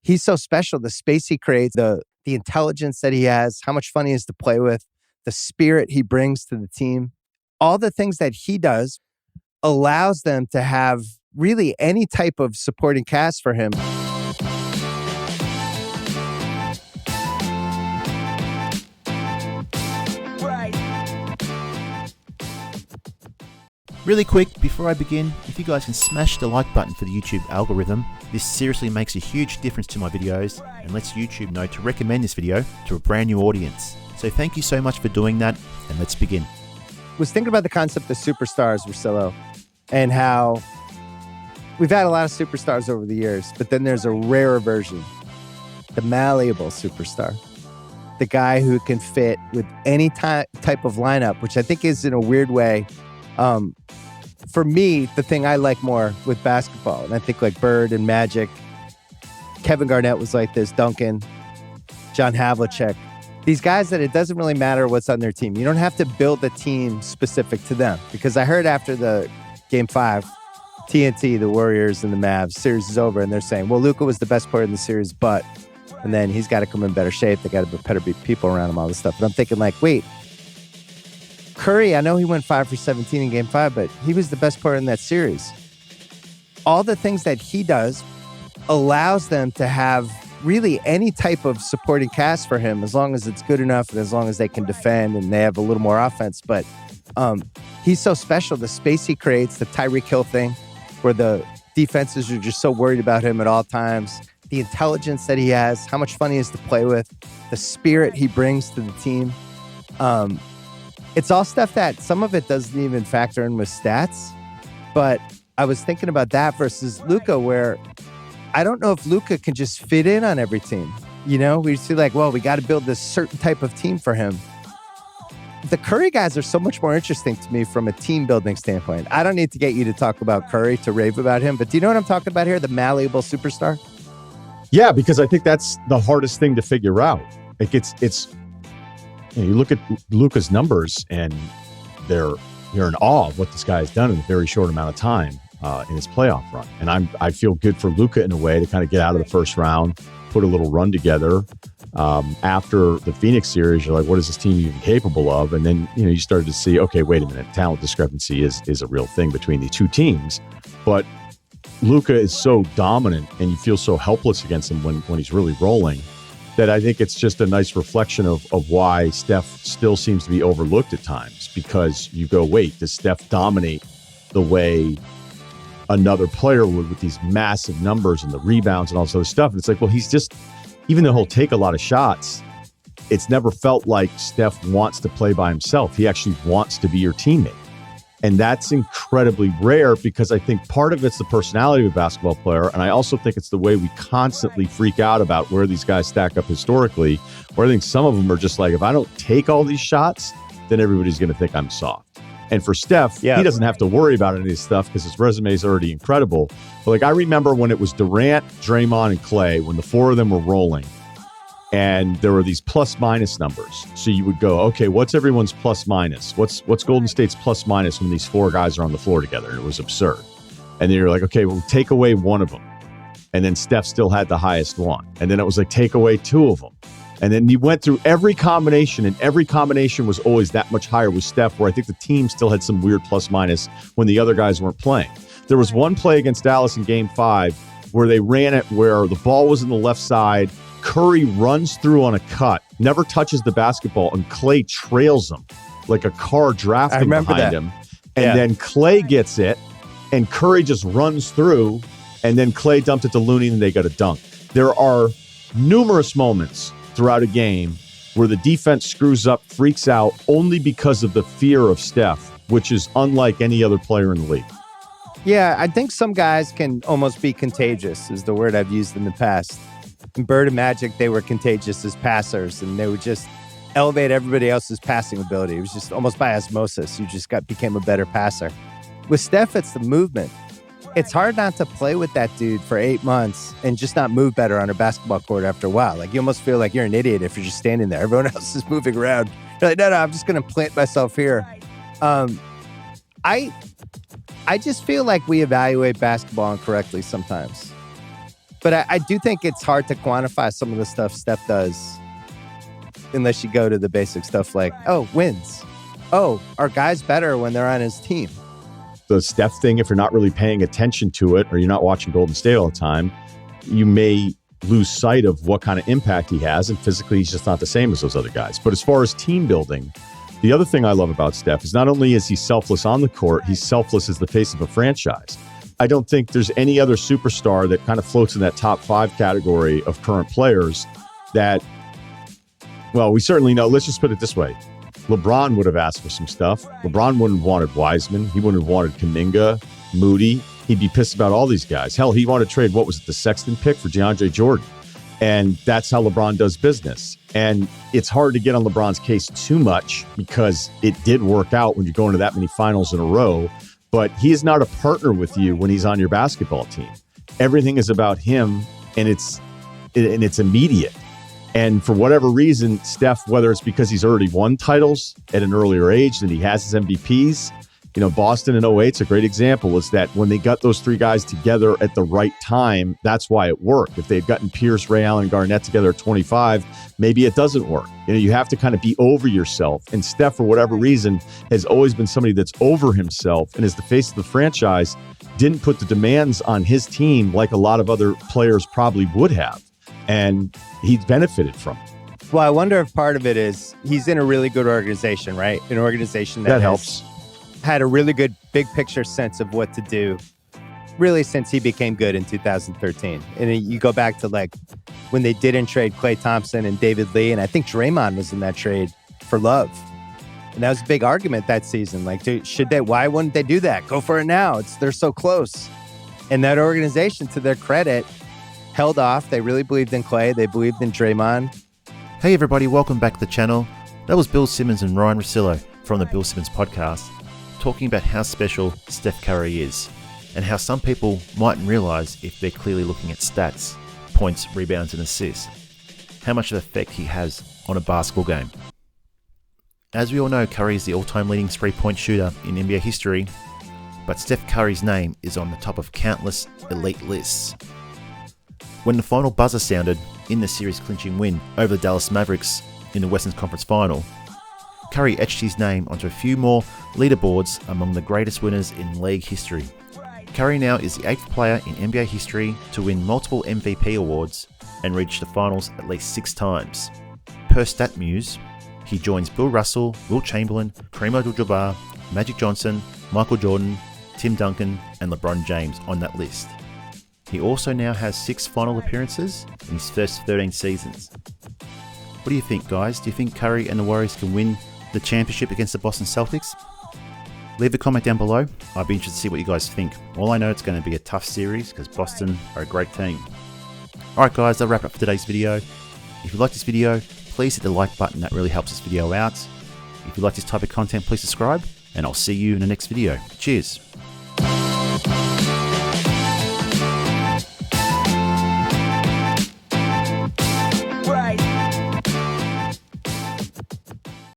he's so special. The space he creates, the intelligence that he has, how much fun he is to play with, the spirit he brings to the team, all the things that he does allows them to have really any type of supporting cast for him. Really quick, before I begin, if you guys can smash the like button for the YouTube algorithm, this seriously makes a huge difference to my videos and lets YouTube know to recommend this video to a brand new audience. So thank you so much for doing that, and let's begin. Was thinking about the concept of superstars, Russillo, and how we've had a lot of superstars over the years, but then there's a rarer version, the malleable superstar. The guy who can fit with any type of lineup, which I think is in a weird way, for me, the thing I like more with basketball, and I think like Bird and Magic, Kevin Garnett was like this, Duncan, John Havlicek, these guys that it doesn't really matter what's on their team. You don't have to build a team specific to them, because I heard after the Game 5, TNT, the Warriors and the Mavs, series is over, and they're saying, well, Luka was the best player in the series, but, and then he's got to come in better shape. They got to better be people around him, all this stuff. And I'm thinking like, wait, Curry, I know he went 5 for 17 in Game 5, but he was the best player in that series. All the things that he does allows them to have really any type of supporting cast for him, as long as it's good enough and as long as they can defend and they have a little more offense. But he's so special. The space he creates, the Tyreek Hill thing, where the defenses are just so worried about him at all times, the intelligence that he has, how much fun he is to play with, the spirit he brings to the team. It's all stuff that some of it doesn't even factor in with stats. But I was thinking about that versus Luka, where I don't know if Luka can just fit in on every team. You know, we see like, well, we got to build this certain type of team for him. The Curry guys are so much more interesting to me from a team building standpoint. I don't need to get you to talk about Curry to rave about him, but do you know what I'm talking about here? The malleable superstar? Yeah, because I think that's the hardest thing to figure out. Like you look at Luka's numbers and you're in awe of what this guy has done in a very short amount of time in his playoff run. And I feel good for Luka in a way to kind of get out of the first round, put a little run together. After the Phoenix series, you're like, what is this team even capable of? And then, you started to see, okay, wait a minute, talent discrepancy is a real thing between the two teams. But Luka is so dominant and you feel so helpless against him when he's really rolling, that I think it's just a nice reflection of why Steph still seems to be overlooked at times, because you go, wait, does Steph dominate the way another player would with these massive numbers and the rebounds and all this other stuff? And it's like, well, he's just, even though he'll take a lot of shots, it's never felt like Steph wants to play by himself. He actually wants to be your teammate. And that's incredibly rare, because I think part of it's the personality of a basketball player. And I also think it's the way we constantly freak out about where these guys stack up historically, where I think some of them are just like, if I don't take all these shots, then everybody's going to think I'm soft. And for Steph, he doesn't have to worry about any of this stuff because his resume is already incredible. But like, I remember when it was Durant, Draymond, and Clay, when the four of them were rolling, and there were these plus minus numbers. So you would go, okay, what's everyone's plus minus? What's Golden State's plus minus when these four guys are on the floor together? And it was absurd. And then you're like, okay, well, take away one of them. And then Steph still had the highest one. And then it was like, take away two of them. And then you went through every combination, and every combination was always that much higher with Steph, where I think the team still had some weird plus minus when the other guys weren't playing. There was one play against Dallas in Game 5 where they ran it where the ball was on the left side. Curry runs through on a cut, never touches the basketball, and Clay trails him like a car drafting behind him. And then Clay gets it, and Curry just runs through, and then Clay dumped it to Looney, and they got a dunk. There are numerous moments throughout a game where the defense screws up, freaks out, only because of the fear of Steph, which is unlike any other player in the league. Yeah, I think some guys can almost be contagious, is the word I've used in the past. In Bird and Magic, they were contagious as passers, and they would just elevate everybody else's passing ability. It was just almost by osmosis. You just became a better passer. With Steph, it's the movement. It's hard not to play with that dude for 8 months and just not move better on a basketball court after a while. Like, you almost feel like you're an idiot if you're just standing there. Everyone else is moving around. You're like, no, I'm just going to plant myself here. I just feel like we evaluate basketball incorrectly sometimes. But I do think it's hard to quantify some of the stuff Steph does unless you go to the basic stuff like, oh, wins. Oh, are guys better when they're on his team? The Steph thing, if you're not really paying attention to it or you're not watching Golden State all the time, you may lose sight of what kind of impact he has. And physically, he's just not the same as those other guys. But as far as team building, the other thing I love about Steph is not only is he selfless on the court, he's selfless as the face of a franchise. I don't think there's any other superstar that kind of floats in that top 5 category of current players that, well, we certainly know. Let's just put it this way. LeBron would have asked for some stuff. LeBron wouldn't have wanted Wiseman. He wouldn't have wanted Kuminga, Moody. He'd be pissed about all these guys. Hell, he wanted to trade, what was it, the Sexton pick for DeAndre Jordan. And that's how LeBron does business. And it's hard to get on LeBron's case too much because it did work out when you go into that many finals in a row. But he is not a partner with you when he's on your basketball team. Everything is about him, and it's immediate. And for whatever reason, Steph, whether it's because he's already won titles at an earlier age than he has his MVPs, you know, Boston in 08 is a great example, is that when they got those 3 guys together at the right time, that's why it worked. If they had gotten Pierce, Ray Allen, and Garnett together at 25, maybe it doesn't work. You know, you have to kind of be over yourself. And Steph, for whatever reason, has always been somebody that's over himself and is the face of the franchise, didn't put the demands on his team like a lot of other players probably would have. And he's benefited from it. Well, I wonder if part of it is he's in a really good organization, right? An organization that helps. Had a really good big picture sense of what to do, really, since he became good in 2013. And you go back to like when they didn't trade Klay Thompson and David Lee, and I think Draymond was in that trade for Love. And that was a big argument that season. Like, why wouldn't they do that? Go for it now. They're so close. And that organization, to their credit, held off. They really believed in Klay. They believed in Draymond. Hey everybody, welcome back to the channel. That was Bill Simmons and Ryen Russillo from the Bill Simmons podcast, talking about how special Steph Curry is and how some people mightn't realize if they're clearly looking at stats, points, rebounds and assists, how much of an effect he has on a basketball game. As we all know, Curry is the all-time leading three-point shooter in NBA history, but Steph Curry's name is on the top of countless elite lists. When the final buzzer sounded in the series-clinching win over the Dallas Mavericks in the Western Conference Final, Curry etched his name onto a few more leaderboards among the greatest winners in league history. Curry now is the 8th player in NBA history to win multiple MVP awards and reach the finals at least 6 times. Per Statmuse, he joins Bill Russell, Wilt Chamberlain, Kareem Abdul-Jabbar, Magic Johnson, Michael Jordan, Tim Duncan and LeBron James on that list. He also now has 6 final appearances in his first 13 seasons. What do you think, guys? Do you think Curry and the Warriors can win the championship against the Boston Celtics? Leave a comment down below. I'd be interested to see what you guys think. All I know, it's going to be a tough series because Boston are a great team. Alright guys, that'll wrap up for today's video. If you like this video, please hit the like button. That really helps this video out. If you like this type of content, please subscribe, and I'll see you in the next video. Cheers.